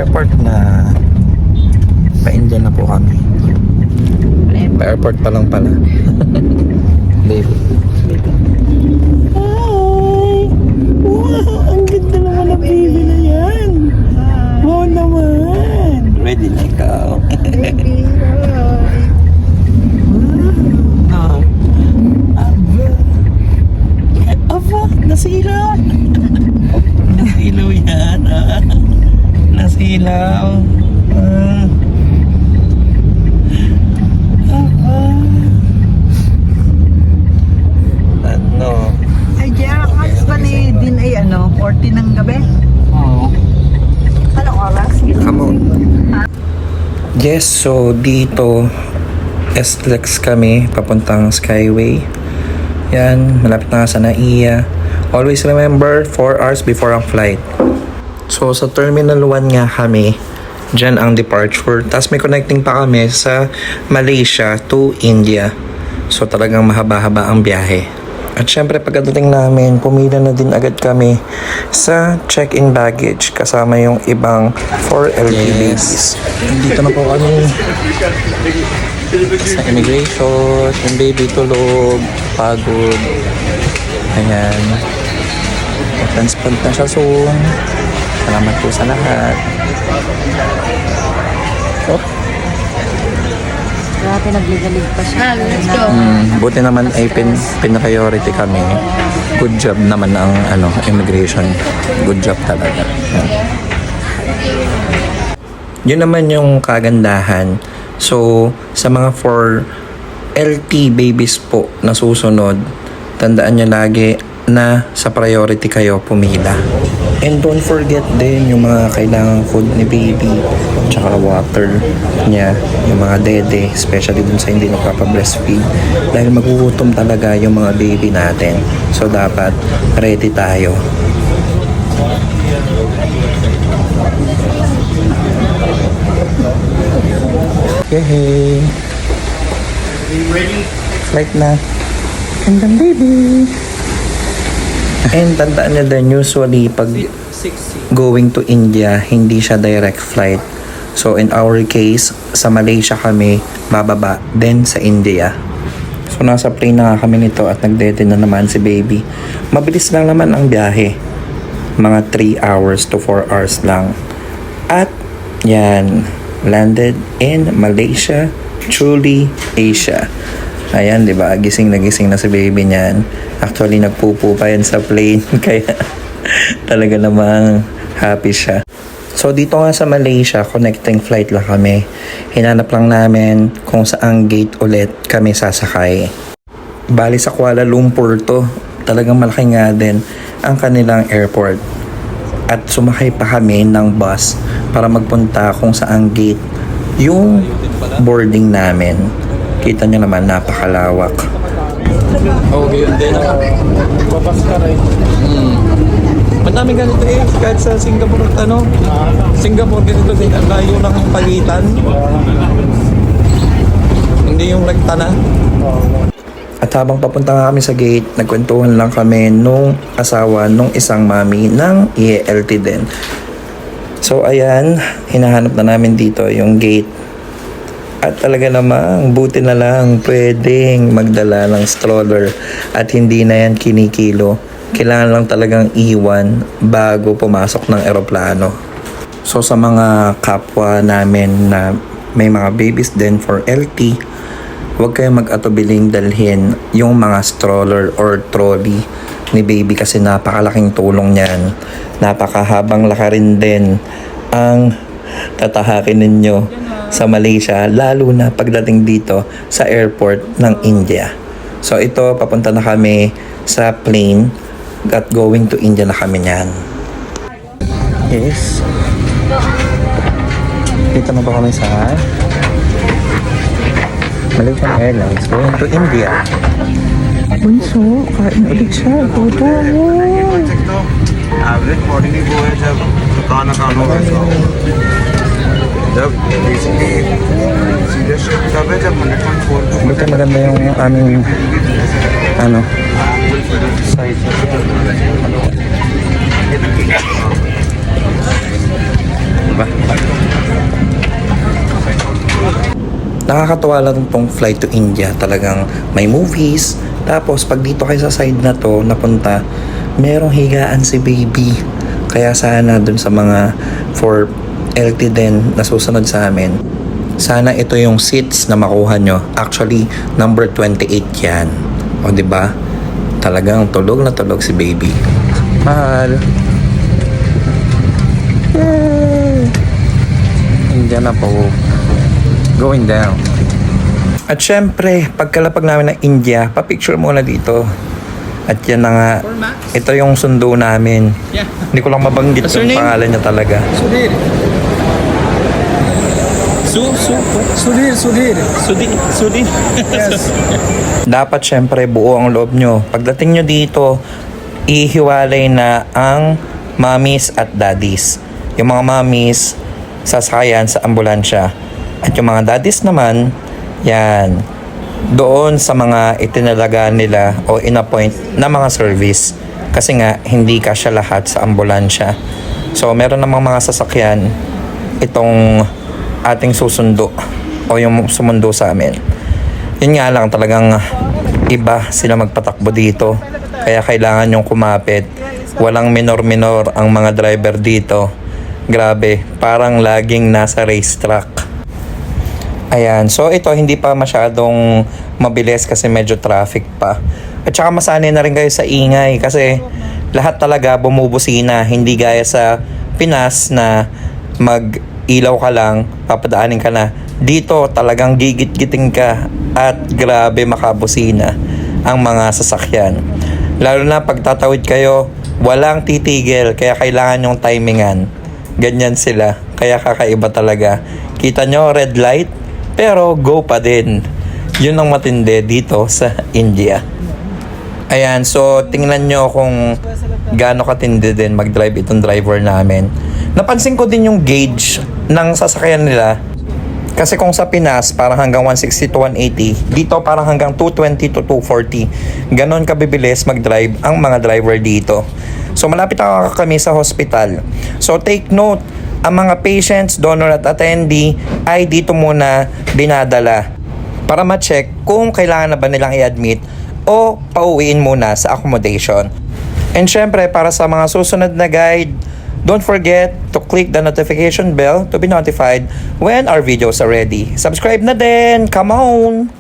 airport na. Pa-India na po kami. Pa-airport pa lang pala. Baby. Hi! Wow! Ang ganda naman na baby na yan! Wow naman! Ready na ikaw? Baby, Ah. Aba! Aba! Nasilaw! Nasilaw yan ah! Nasilaw! Ah. Ano? ay, Jerax pa ni Din ay 40 ng gabi. Oo. Anong oras? Come on. Yes, so dito SLEX kami papuntang Skyway. Yan, malapit na sa NAIA. Always remember 4 hours before ang flight. So sa Terminal 1 nga kami, dyan ang departure. Tapos may connecting pa kami sa Malaysia to India. So talagang mahaba-haba ang biyahe. At syempre pagdating namin, pumila na din agad kami sa check-in baggage kasama yung ibang 4 LPBs. Dito na po kami sa immigration. Yung baby tulog, pagod. Ayan. Transport na siya soon. Salamat po sa lahat. Oh. Dati nagligalig pa siya. Buti naman ay pin-priority kami. Good job naman ang immigration. Good job talaga. Yun naman yung kagandahan. So, sa mga 4 LT babies po na susunod, tandaan nyo lagi na sa priority kayo pumila. And don't forget din yung mga kailangang food ni baby, tsaka water niya, yung mga dede, especially dun sa hindi nagpapa-breastfeed. Dahil magugutom talaga yung mga baby natin. So dapat ready tayo. Yay! Flight na. And then baby! And tandaan nyo din, usually pag going to India, hindi siya direct flight. So in our case, sa Malaysia kami bababa, then sa India. So nasa plane na nga kami nito at nagdete na naman si baby. Mabilis lang naman ang biyahe. Mga 3 hours to 4 hours lang. At yan, landed in Malaysia, truly Asia. Ayan, di ba? Gising na si baby niyan. Actually, nagpupo pa yan sa plane. Kaya talaga namang happy siya. So, dito nga sa Malaysia, connecting flight lang kami. Hinanap lang namin kung saang gate ulit kami sasakay. Bali sa Kuala Lumpur to. Talagang malaki nga din ang kanilang airport. At sumakay pa kami ng bus para magpunta kung saang gate yung boarding namin. Kita nyo naman, napakalawak. Okay, yun din. Papas ka rin. Madami ganito eh. Kahit sa Singapore, Singapore ganito din. Ang layo ng pagitan. Hindi yung rekta na. At habang papunta nga kami sa gate, nagkwentuhan lang kami nung asawa nung isang mami ng ELT din. So ayan, hinahanap na namin dito yung gate. At talaga namang buti na lang pwedeng magdala ng stroller at hindi na yan kinikilo. Kailangan lang talagang iwan bago pumasok ng eroplano. So sa mga kapwa namin na may mga babies din for LT, huwag kayong mag-atubiling dalhin yung mga stroller or trolley ni baby kasi napakalaking tulong niyan. Napakahabang lakarin din ang tatahakin ninyo sa Malaysia, lalo na pagdating dito sa airport ng India. So ito, papunta na kami sa plane at going to India na kami niyan. Yes. Dito na ba kami sa Malaysian Airlines going to India. Bunso, kain ulit siya. Puto mo. Average body नहीं वो है जब खाना खाना वैसा हो जब basically serious तब है जब 100.4 Buti maganda yung aming size. Diba? Nakakatuwa lang tong flight to India. Talagang may movies. Tapos pag dito kayo sa side na to napunta, merong higaan si baby. Kaya sana dun sa mga for LT din na susunod sa amin, sana ito yung seats na makuha nyo. Actually, number 28 yan. O, diba? Talagang tulog na tulog si baby. Mahal. Yay! India na po. Going down. At syempre, pagkalapag namin ng India, pa-picture muna dito. At yan na nga, ito yung sundo namin. Hindi ko lang mabanggit yung pangalan niya talaga. Sudhir. Sudhir. Yes. Dapat syempre buo ang loob nyo. Pagdating nyo dito, ihiwalay na ang mommies at daddies. Yung mga mommies, sasakayan sa ambulansya. At yung mga daddies naman, yan, doon sa mga itinalaga nila o in-appoint na mga service. Kasi nga, hindi kasya lahat sa ambulansya. So, meron namang mga sasakyan itong ating susundo o yung sumundo sa amin. Yun nga lang, talagang iba sila magpatakbo dito. Kaya kailangan yung kumapit. Walang minor-minor ang mga driver dito. Grabe, parang laging nasa racetrack. Ayan, so ito hindi pa masyadong mabilis kasi medyo traffic pa. At saka masanay na rin kayo sa ingay kasi lahat talaga bumubusina. Hindi gaya sa Pinas na mag-ilaw ka lang, papadaanin ka na. Dito talagang gigit-giting ka at grabe makabusina ang mga sasakyan. Lalo na pag tatawid kayo, walang titigil kaya kailangan yung timingan. Ganyan sila, kaya kakaiba talaga. Kita nyo, red light, pero go pa din. Yun ang matindi dito sa India. Ayan, so tingnan nyo kung gaano katindi din mag-drive itong driver namin. Napansin ko din yung gauge ng sasakyan nila. Kasi kung sa Pinas, parang hanggang 160 to 180. Dito parang hanggang 220 to 240. Ganon kabibilis mag-drive ang mga driver dito. So malapit na kami sa hospital. So take note, ang mga patients, donor at attendee ay dito muna dinadala para ma-check kung kailangan na ba nilang i-admit o pauwiin muna sa accommodation. And syempre, para sa mga susunod na guide, don't forget to click the notification bell to be notified when our videos are ready. Subscribe na din! Come on!